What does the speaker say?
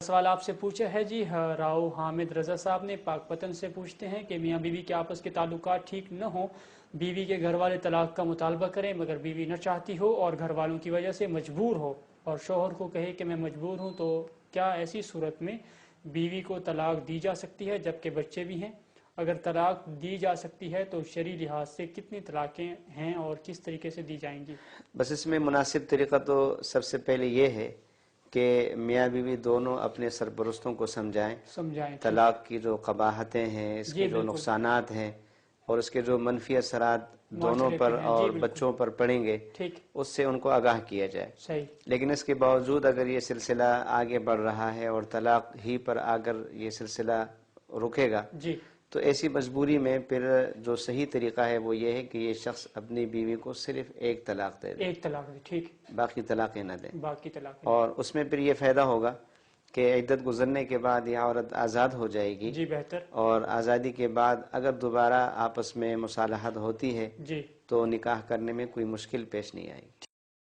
سوال آپ سے پوچھا ہے جی راؤ حامد رضا صاحب نے پاک پتن سے پوچھتے ہیں کہ میاں بیوی کے آپس کے تعلقات ٹھیک نہ ہوں، بیوی کے گھر والے طلاق کا مطالبہ کریں مگر بیوی نہ چاہتی ہو اور گھر والوں کی وجہ سے مجبور ہو اور شوہر کو کہے کہ میں مجبور ہوں، تو کیا ایسی صورت میں بیوی کو طلاق دی جا سکتی ہے جبکہ بچے بھی ہیں؟ اگر طلاق دی جا سکتی ہے تو شرعی لحاظ سے کتنی طلاقیں ہیں اور کس طریقے سے دی جائیں گی؟ بس اس میں مناسب طریقہ تو سب سے پہلے یہ ہے کہ میاں بیوی دونوں اپنے سرپرستوں کو سمجھائیں طلاق کی جو قباحتیں ہیں، اس کے جو نقصانات ہیں اور اس کے جو منفی اثرات دونوں پر اور بچوں پر پڑیں گے، اس سے ان کو آگاہ کیا جائے۔ لیکن اس کے باوجود اگر یہ سلسلہ آگے بڑھ رہا ہے اور طلاق ہی پر اگر یہ سلسلہ رکے گا تو ایسی مجبوری میں پھر جو صحیح طریقہ ہے وہ یہ ہے کہ یہ شخص اپنی بیوی کو صرف ایک طلاق دے دے، باقی طلاقیں نہ دیں، اور اس میں پھر یہ فائدہ ہوگا کہ عدت گزرنے کے بعد یہ عورت آزاد ہو جائے گی، اور آزادی کے بعد اگر دوبارہ آپس میں مصالحت ہوتی ہے تو نکاح کرنے میں کوئی مشکل پیش نہیں آئے گی۔